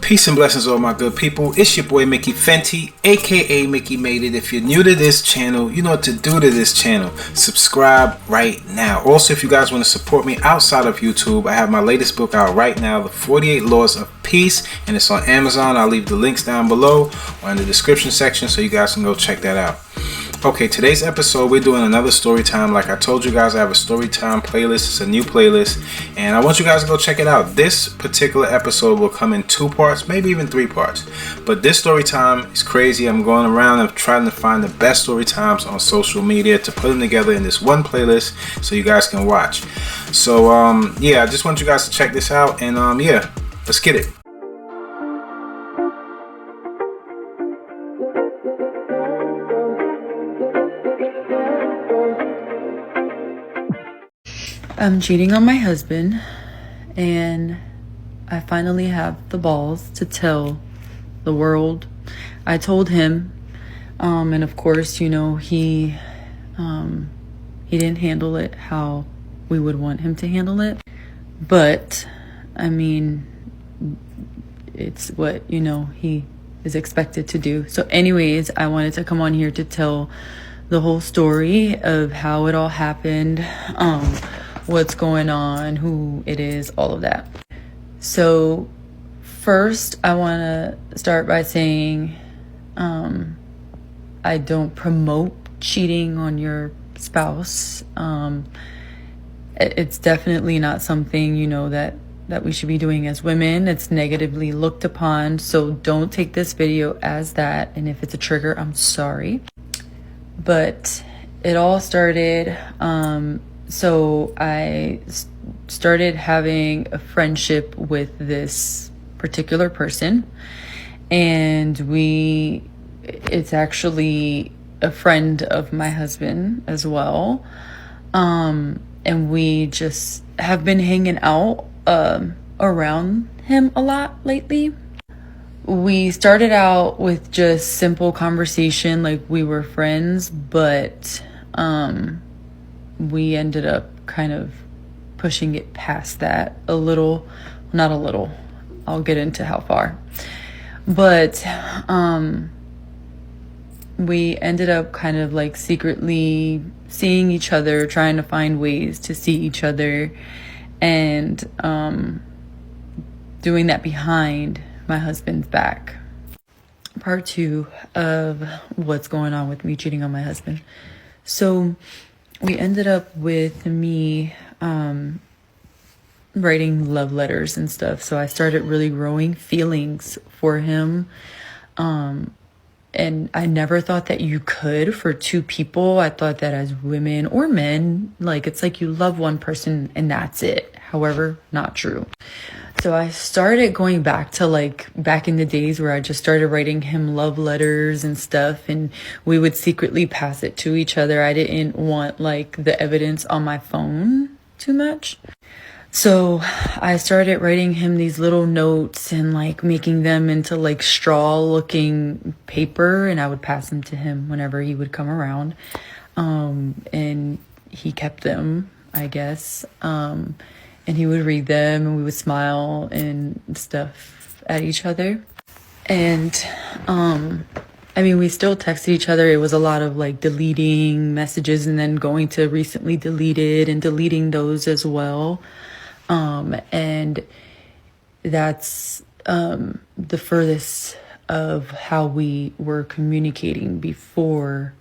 Peace and blessings, all my good people. It's your boy Mickey Fenty, aka Mickey Made It. If you're new to this channel, you know what to do to this channel. Subscribe right now. Also, if you guys want to support me outside of YouTube, I have my latest book out right now, The 48 Laws of Peace, and it's on Amazon. I'll leave the links down below or in the description section so you guys can go check that out. Okay, today's episode, we're doing another story time. Like I told you guys, I have a story time playlist. It's a new playlist, and I want you guys to go check it out. This particular episode will come in 2 parts, maybe even 3 parts. But this story time is crazy. I'm going around and trying to find the best story times on social media to put them together in this one playlist so you guys can watch. So, yeah, I just want you guys to check this out, and yeah, let's get it. I'm cheating on my husband, and I finally have the balls to tell the world. I told him, and of course, you know, he didn't handle it how we would want him to handle it. But I mean, it's what, you know, he is expected to do. So anyways, I wanted to come on here to tell the whole story of how it all happened, what's going on, who it is, all of that. So first, I want to start by saying I don't promote cheating on your spouse. It's definitely not something, you know, that we should be doing as women. It's negatively looked upon, so don't take this video as that. And if it's a trigger, I'm sorry. But it all started, so I started having a friendship with this particular person, and it's actually a friend of my husband as well. And we just have been hanging out around him a lot lately. We started out with just simple conversation, like we were friends, but we ended up kind of pushing it past that a little. Not a little, I'll get into how far. But we ended up kind of like secretly seeing each other, trying to find ways to see each other, and doing that behind my husband's back. Part 2 of what's going on with me cheating on my husband. So we ended up with me writing love letters and stuff. So I started really growing feelings for him. And I never thought that you could for 2 people. I thought that as women or men, like it's like you love one person and that's it. However, not true. So I started going back to like back in the days where I just started writing him love letters and stuff, and we would secretly pass it to each other. I didn't want like the evidence on my phone too much. So I started writing him these little notes and like making them into like straw looking paper, and I would pass them to him whenever he would come around. And he kept them, I guess. And he would read them, and we would smile and stuff at each other. And I mean, we still texted each other. It was a lot of like deleting messages and then going to recently deleted and deleting those as well. And that's the furthest of how we were communicating before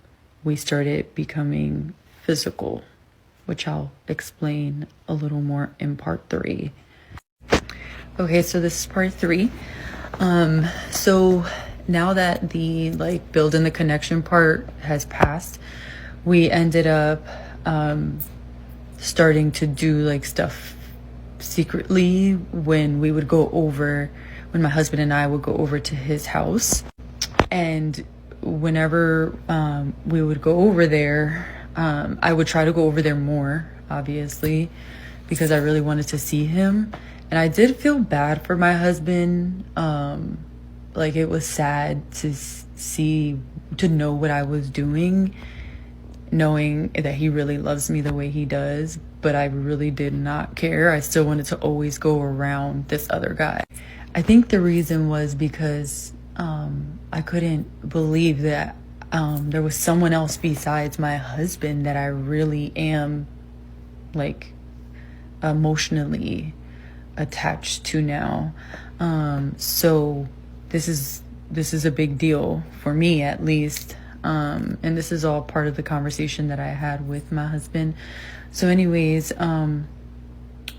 we started becoming physical, which I'll explain a little more in part 3. Okay, so this is part 3. So now that the like building the connection part has passed, we ended up starting to do like stuff secretly when my husband and I would go over to his house. And whenever we would go over there, I would try to go over there more, obviously, because I really wanted to see him. And I did feel bad for my husband. Like it was sad to know what I was doing, knowing that he really loves me the way he does. But I really did not care. I still wanted to always go around this other guy. I think the reason was because I couldn't believe that there was someone else besides my husband that I really am like emotionally attached to now. So this is a big deal for me, at least. And this is all part of the conversation that I had with my husband. So anyways,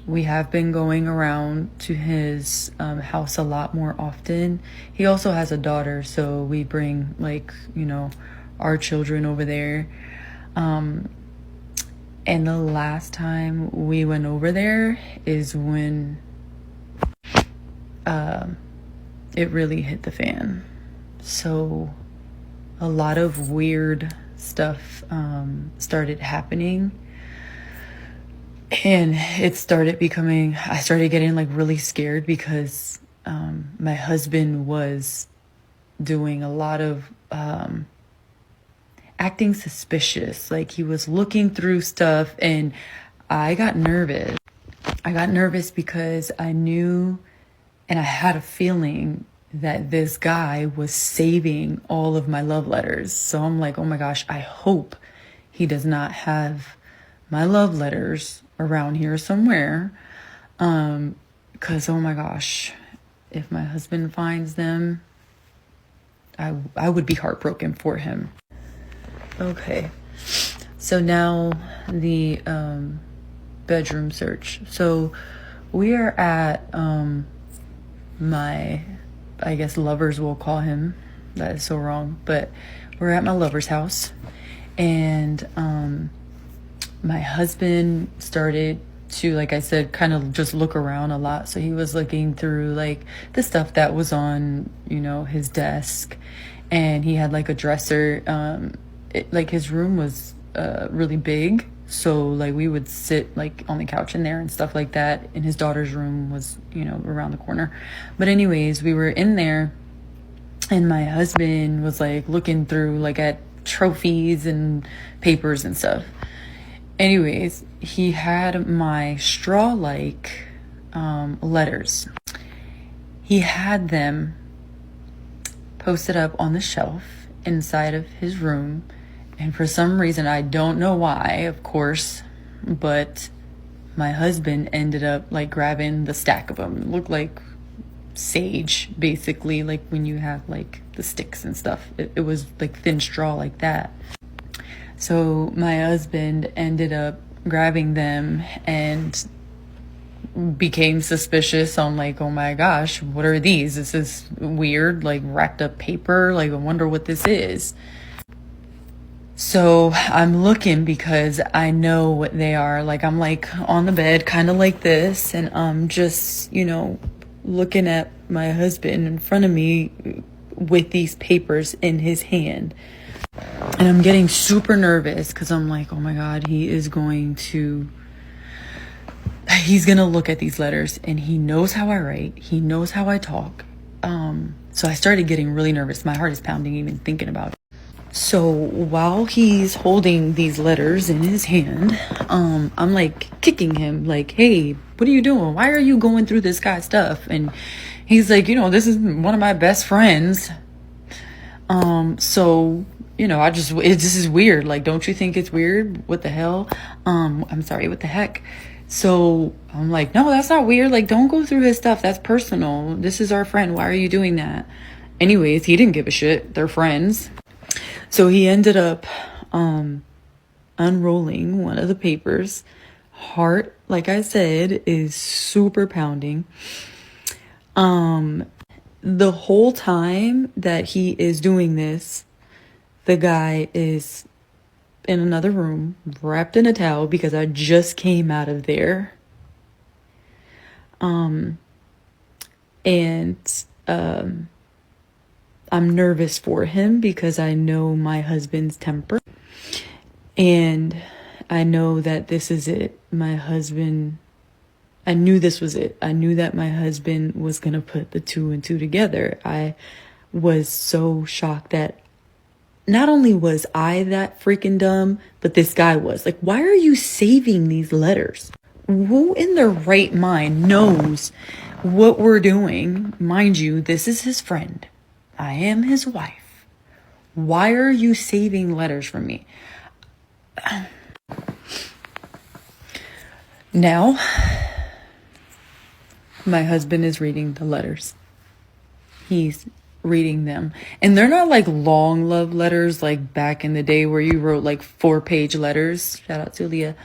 we have been going around to his house a lot more often. He also has a daughter, so we bring, like, our children over there. And the last time we went over there is when it really hit the fan. So a lot of weird stuff started happening. And I started getting like really scared because my husband was doing a lot of acting suspicious. Like, he was looking through stuff, and I got nervous. I got nervous because I knew and I had a feeling that this guy was saving all of my love letters. So I'm like, oh my gosh, I hope he does not have my love letters around here somewhere. Because, oh my gosh, if my husband finds them, I would be heartbroken for him. Okay, so now the bedroom search. So we are at my, I guess, lovers will call him. That is so wrong, but we're at my lover's house, and my husband started to, like I said, kind of just look around a lot. So he was looking through like the stuff that was on, his desk, and he had like a dresser. Like, his room was really big, so like we would sit like on the couch in there and stuff like that. And his daughter's room was, around the corner. But anyways, we were in there, and my husband was like looking through like at trophies and papers and stuff. Anyways, he had my straw-like letters. He had them posted up on the shelf inside of his room. And for some reason, I don't know why, of course, but my husband ended up like grabbing the stack of them. It looked like sage, basically, like when you have like the sticks and stuff. It was like thin straw like that. So my husband ended up grabbing them and became suspicious. I'm like, oh my gosh, what are these? This is weird, like wrapped up paper. Like, I wonder what this is. So I'm looking because I know what they are. Like, I'm like on the bed, kind of like this, and I'm just, looking at my husband in front of me with these papers in his hand. And I'm getting super nervous because I'm like, oh my God, he's going to look at these letters, and he knows how I write. He knows how I talk. So I started getting really nervous. My heart is pounding even thinking about it. So while he's holding these letters in his hand, I'm like kicking him, like, hey, what are you doing? Why are you going through this guy's stuff? And he's like, this is one of my best friends. So, this is weird. Like, don't you think it's weird? What the hell? I'm sorry, what the heck? So I'm like, no, that's not weird. Like, don't go through his stuff. That's personal. This is our friend. Why are you doing that? Anyways, he didn't give a shit. They're friends. So he ended up unrolling one of the papers. Heart, like I said, is super pounding. The whole time that he is doing this, the guy is in another room, wrapped in a towel, because I just came out of there. I'm nervous for him because I know my husband's temper. And I know that this is it. I knew this was it. I knew that my husband was going to put the 2 and 2 together. I was so shocked that not only was I that freaking dumb, but this guy was. Like, why are you saving these letters? Who in their right mind knows what we're doing. Mind you, this is his friend. I am his wife. Why are you saving letters from me? Now, my husband is reading the letters. He's reading them. And they're not like long love letters like back in the day where you wrote like 4-page letters. Shout out to Leah.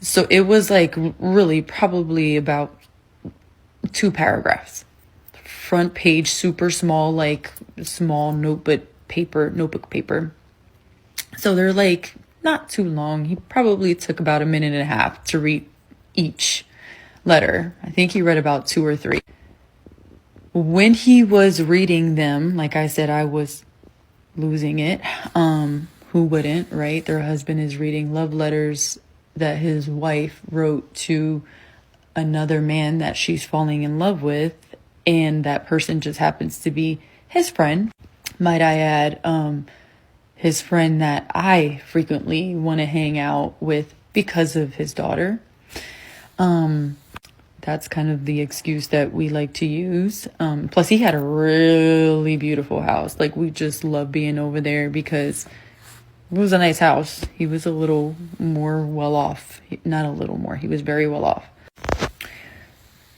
So it was like really probably about 2 paragraphs. Front page, super small, like small notebook paper. So they're like not too long. He probably took about 1.5 minutes to read each letter. I think he read about 2 or 3. When he was reading them, like I said, I was losing it. Who wouldn't, right? Their husband is reading love letters that his wife wrote to another man that she's falling in love with, and that person just happens to be his friend. Might I add, his friend that I frequently want to hang out with because of his daughter. That's kind of the excuse that we like to use. Plus, he had a really beautiful house. Like, we just love being over there because it was a nice house. He was a little more well off. Not a little more. He was very well off.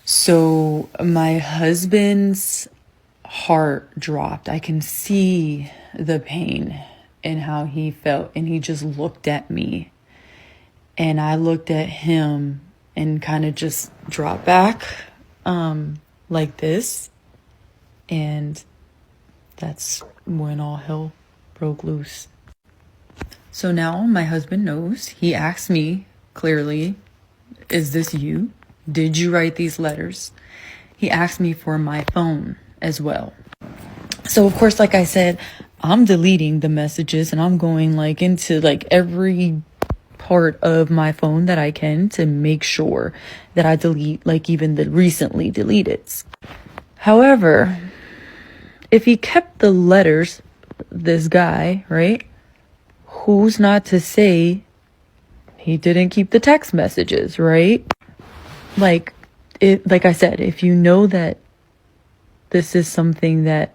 So my husband's heart dropped. I can see the pain and how he felt. And he just looked at me. And I looked at him and kind of just dropped back like this. And that's when all hell broke loose. So now my husband knows. He asked me clearly, is this you? Did you write these letters? He asked me for my phone as well. So of course, like I said, I'm deleting the messages and I'm going like into like every part of my phone that I can to make sure that I delete like even the recently deleted. However, if he kept the letters, this guy, right? Who's not to say he didn't keep the text messages, right? Like I said, if you know that this is something that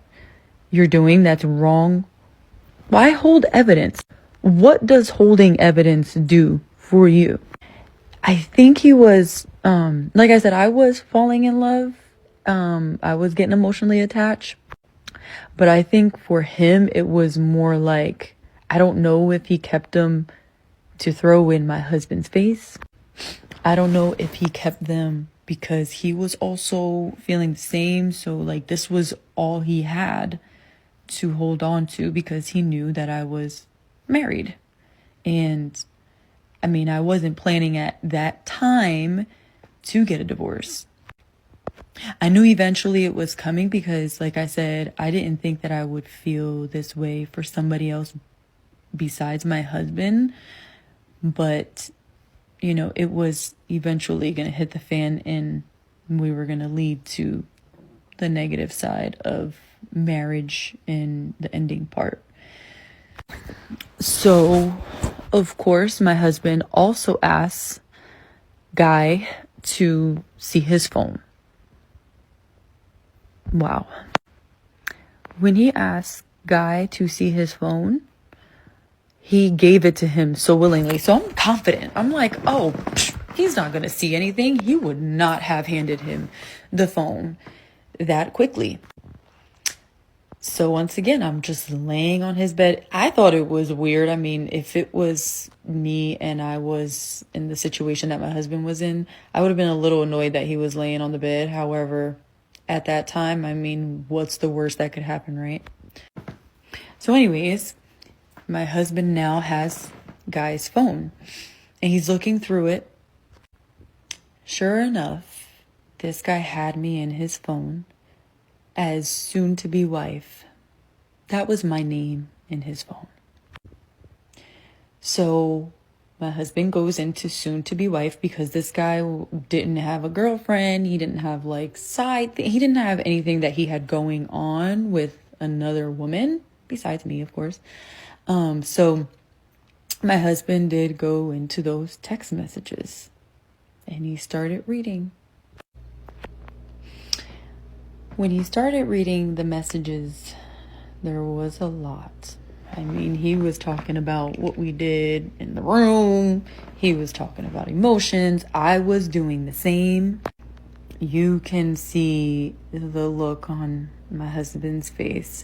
you're doing that's wrong, why hold evidence? What does holding evidence do for you? I think he was, like I said, I was falling in love. I was getting emotionally attached. But I think for him, it was more like, I don't know if he kept them to throw in my husband's face. I don't know if he kept them because he was also feeling the same. So like this was all he had to hold on to because he knew that I was married. And I mean, I wasn't planning at that time to get a divorce. I knew eventually it was coming because, like I said, I didn't think that I would feel this way for somebody else besides my husband. But, you know, it was eventually going to hit the fan and we were going to lead to the negative side of marriage and the ending part. So, of course, my husband also asked Guy to see his phone. Wow. When he asked Guy to see his phone, he gave it to him so willingly. So I'm confident. I'm like, oh, he's not going to see anything. He would not have handed him the phone that quickly. So once again, I'm just laying on his bed. I thought it was weird. I mean, if it was me and I was in the situation that my husband was in, I would have been a little annoyed that he was laying on the bed. However, at that time, I mean, what's the worst that could happen, right? So anyways, my husband now has Guy's phone and he's looking through it. Sure enough, this guy had me in his phone as soon to be wife. That was my name in his phone. So my husband goes into soon to be wife because this guy didn't have a girlfriend. He didn't have like he didn't have anything that he had going on with another woman besides me, of course. So my husband did go into those text messages and he started reading. When he started reading the messages, there was a lot. I mean, he was talking about what we did in the room. He was talking about emotions. I was doing the same. You can see the look on my husband's face.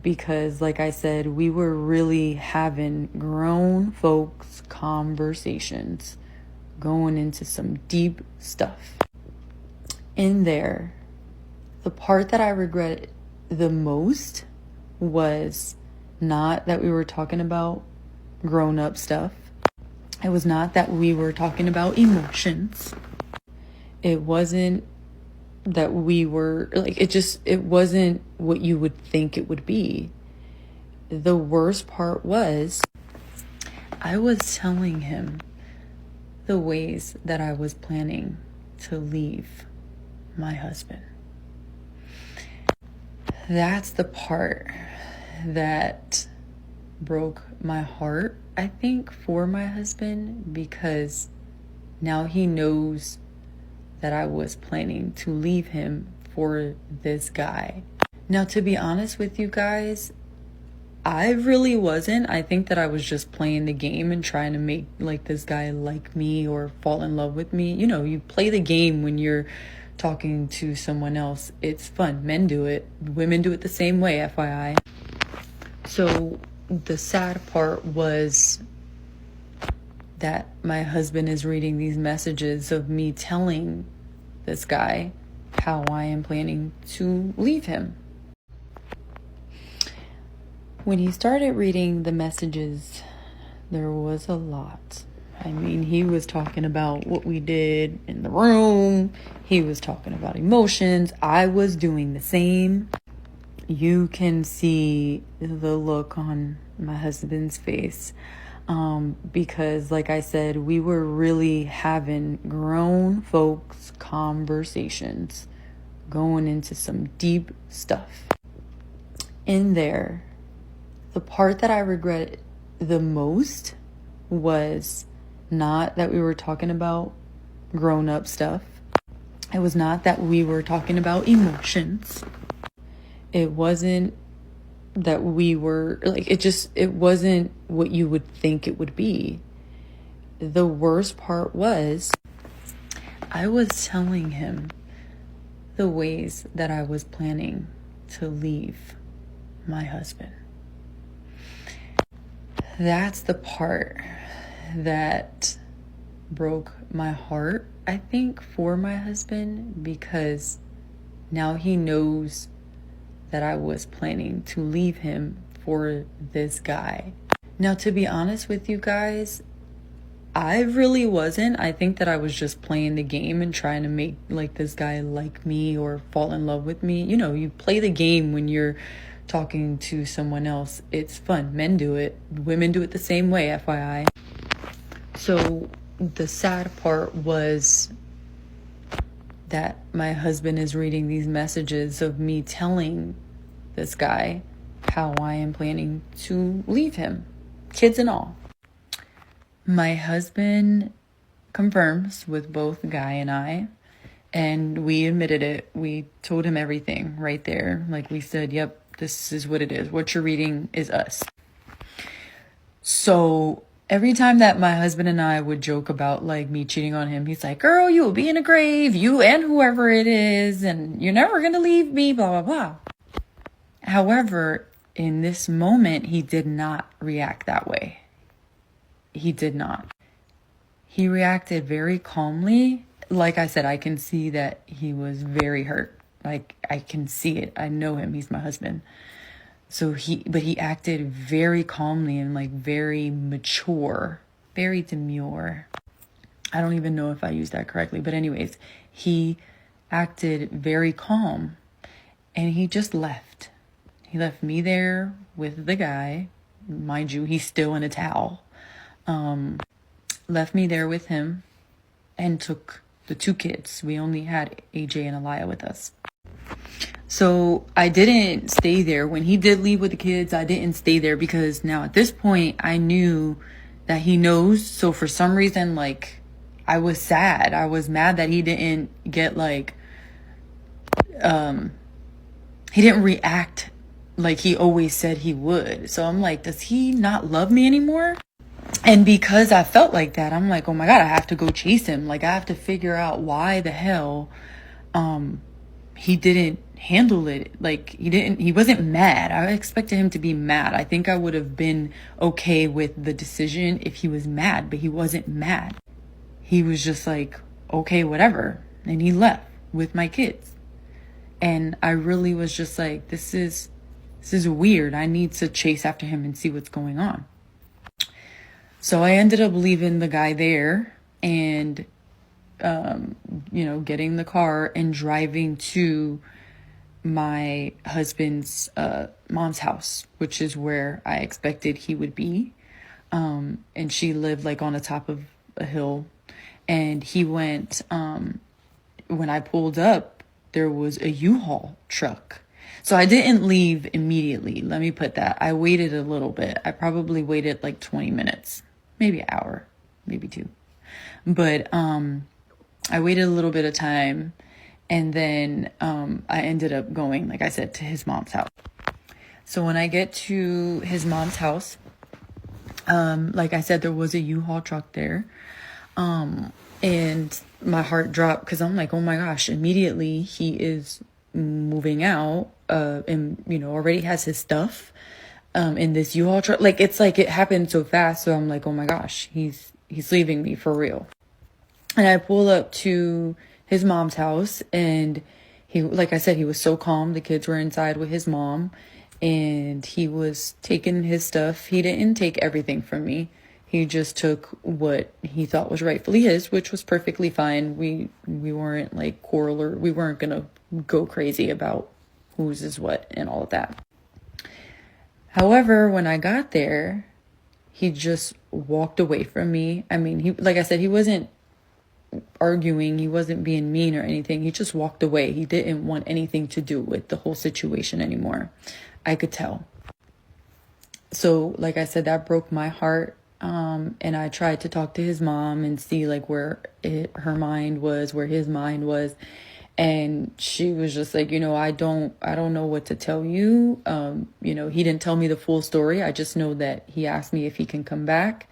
Because like I said, we were really having grown folks conversations, going into some deep stuff. In there, the part that I regret the most was not that we were talking about grown up stuff. It was not that we were talking about emotions. It wasn't that we were like, it wasn't what you would think it would be. The worst part was I was telling him the ways that I was planning to leave my husband. That's the part that broke my heart, I think, for my husband, because now he knows that I was planning to leave him for this guy. Now, to be honest with you guys, I really wasn't. I think that I was just playing the game and trying to make like this guy like me or fall in love with me. You know, you play the game when you're talking to someone else. It's fun. Men do it. Women do it the same way, FYI. So the sad part was that my husband is reading these messages of me telling this guy how I am planning to leave him. When he started reading the messages, there was a lot. I mean, he was talking about what we did in the room. He was talking about emotions. I was doing the same. You can see the look on my husband's face. Because like I said, we were really having grown folks conversations, going into some deep stuff. In there, the part that I regret the most was not that we were talking about grown up stuff. It was not that we were talking about emotions. It wasn't that we were like, it wasn't what you would think it would be. The worst part was I was telling him the ways that I was planning to leave my husband. That's the part that broke my heart, I think, for my husband, because now he knows that I was planning to leave him for this guy. Now, to be honest with you guys, I really wasn't. I think that I was just playing the game and trying to make like this guy like me or fall in love with me. You know, you play the game when you're talking to someone else. It's fun. Men do it. Women do it the same way, FYI. So the sad part was that my husband is reading these messages of me telling this guy how I am planning to leave him, kids and all. My husband confirms with both Guy and I, and we admitted it. We told him everything right there. Like we said, yep, this is what it is. What you're reading is us. So every time that my husband and I would joke about like me cheating on him, he's like, girl, you will be in a grave, you and whoever it is, and you're never going to leave me, blah, blah, blah. However, in this moment, he did not react that way. He did not. He reacted very calmly. Like I said, I can see that he was very hurt. Like I can see it. I know him. He's my husband. But he acted very calmly and like very mature, very demure. I don't even know if I used that correctly. But anyways, he acted very calm and he just left. He left me there with the guy. Mind you, he's still in a towel. Left me there with him and took the two kids. We only had AJ and Aliyah with us. So I didn't stay there. When he did leave with the kids, I didn't stay there because now at this point I knew that he knows. So for some reason, like I was sad. I was mad that he didn't get like he didn't react like he always said he would. So I'm like, does he not love me anymore? And because I felt like that, I'm like, oh my God, I have to go chase him. Like, I have to figure out why the hell he didn't handle it. Like, he wasn't mad. I expected him to be mad. I think I would have been okay with the decision if he was mad, but he wasn't mad. He was just like, okay, whatever. And he left with my kids. And I really was just like, this is weird. I need to chase after him and see what's going on. So I ended up leaving the guy there and, getting the car and driving to my husband's mom's house, which is where I expected he would be. And she lived like on the top of a hill. And he went, when I pulled up, there was a U-Haul truck. So I didn't leave immediately. Let me put that. I waited a little bit. I probably waited like 20 minutes, maybe an hour, maybe 2. But I waited a little bit of time, and then I ended up going, like I said, to his mom's house. So when I get to his mom's house, like I said, there was a U-Haul truck there. And my heart dropped because I'm like, oh my gosh, immediately he is moving out, and already has his stuff in this U-Haul truck. Like, it's like it happened so fast. So I'm like, oh my gosh, he's leaving me for real. And I pull up to his mom's house, and he, like I said, he was so calm. The kids were inside with his mom, and he was taking his stuff. He didn't take everything from me. He just took what he thought was rightfully his, which was perfectly fine. We weren't like quarrel, or we weren't gonna go crazy about whose is what and all of that. However, when I got there, he just walked away from me. I mean, he, like I said, he wasn't arguing. He wasn't being mean or anything. He just walked away. He didn't want anything to do with the whole situation anymore. I could tell. So, like I said, that broke my heart. And I tried to talk to his mom and see like where her mind was, where his mind was. And she was just like, I don't know what to tell you. He didn't tell me the full story. I just know that he asked me if he can come back,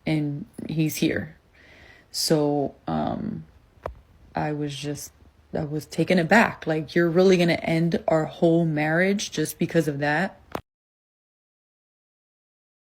and he's here. So, I was taken aback. Like, you're really going to end our whole marriage just because of that?